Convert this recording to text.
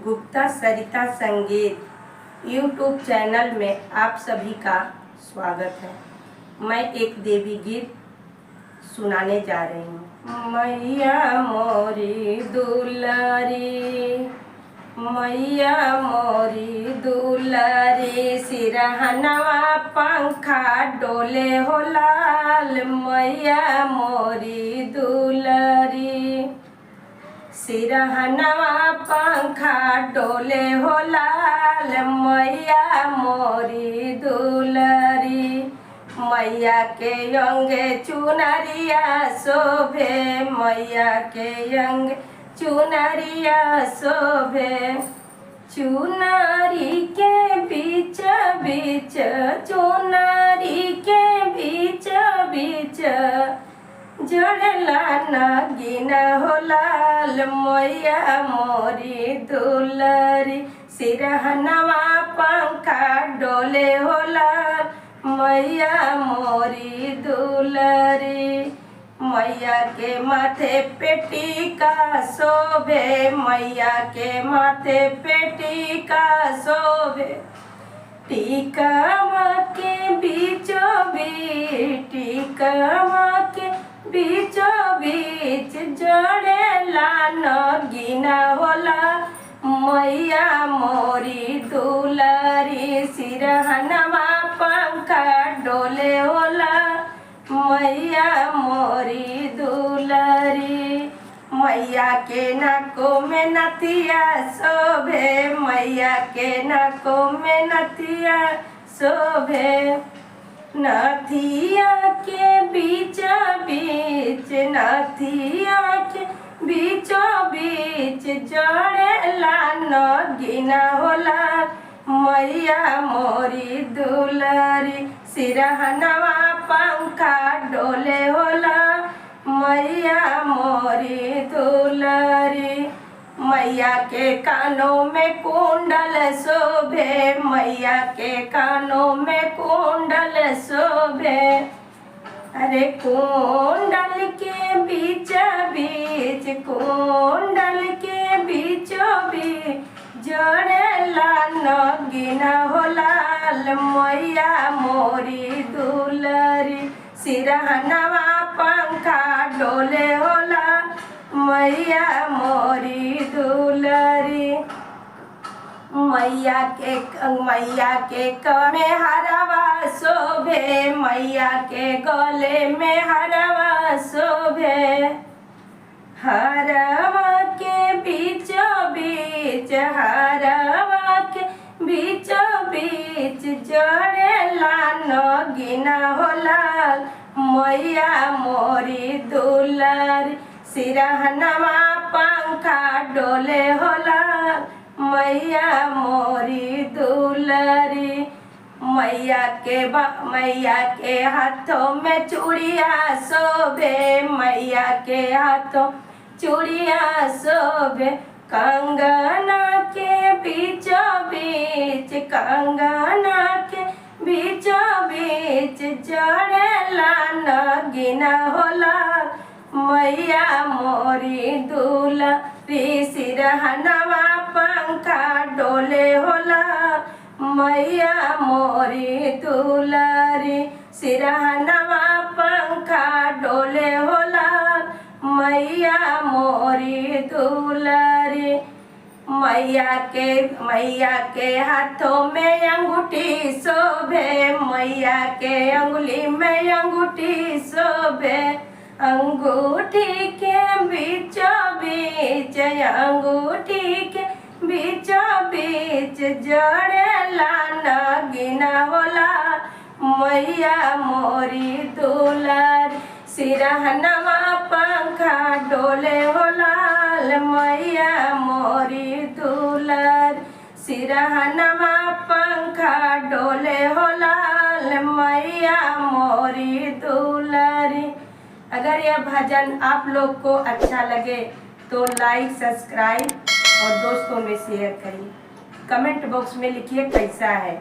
गुप्ता सरिता संगीत YouTube channel में आप सभी का स्वागत है। मैं एक देवी गीत सुनाने जा रही हूँ। मैया मोरी दुलारी, मैया मोरी दुलारी, सिरहनवा पंखा डोले हो लाल, मैया मोरी दुलारी, सिरहनवा पंखा डोले हो लाल, मैया मोरी दुलारी। मैया के अंगे चुनरिया शोभे, मैया के अंगे चुनरिया शोभे, चुनरी के बीच बीच, चुनरी के बीच बीच, जोड़ला नगीना हो लाल, मैया मोरी दुलारी, सिरहनवा पंखा डोले हो लाल, मैया मोरी दुलारी। मैया के माथे पे टीका शोभे, मैया के माथे पे टीका शोभे, टीका के बीचों बीच, टीका के बीचों बीच, जोड़ेला नगीना होला, मैया मोरी दुलारी, सिरहनवा पंखा डोले होला, मैया मोरी दुलारी। मैया के नाकों में नथिया शोभे, मैया के नाकों में नथिया शोभे, नथिया के बीच बीच, नथिया के बीचों बीच, जोड़ेला नगीना होला, मैया मोरी दुलारी, सिरहनवा पंखा डोले होला, मैया मोरी दुलारी। मैया के कानों में कुंडल शोभे, मैया के कानों में कुंडल शोभे, अरे कुंडल के बीच बीच, कुंडल के बीचों बीच, जोड़ेला नगीना हो लाल, मैया मोरी दुलारी, सिरहनवा पंखा डोले होला, मैया मोरी दुलारी। मैया के में हरवा शोभे, मैया के गले में हरवा शोभे, हरवा के बीचों बीच, हरवा के बीचों बीच, जोड़ेला नगीना हो लाल, मैया मोरी दुलारी, सिरहनवा पंखा डोले हो लाल, मैया मोरी दुलारी। मैया के हाथों में चूड़िया शोभे, मैया के हाथों चूड़िया शोभे, कंगना के बीचों बीच, कंगना के बीचों बीच, जोड़ेला नगीना हो लाल, मैया मोरी दुलारी, सिरहनवा पंखा डोले हो लाल, मैया मोरी दुलारी, सिरहनवा पंखा डोले हो लाल, मैया मोरी दुलारी। मैया के हाथों में अंगूठी शोभे, मैया के अंगुली में अंगूठी शोभे, अंगूठी के बीचों बीच, अंगूठी के बीचों बीच, जोड़ेला नगीना होला, मैया मोरी दुलारी, सिरहनवा पंखा डोले हो लाल, मैया मोरी दुलारी, सिरहनवा पंखा डोले हो लाल, मैया मोरी दुलारी। अगर यह भजन आप लोग को अच्छा लगे तो लाइक, सब्सक्राइब और दोस्तों में शेयर करिए। कमेंट बॉक्स में लिखिए कैसा है।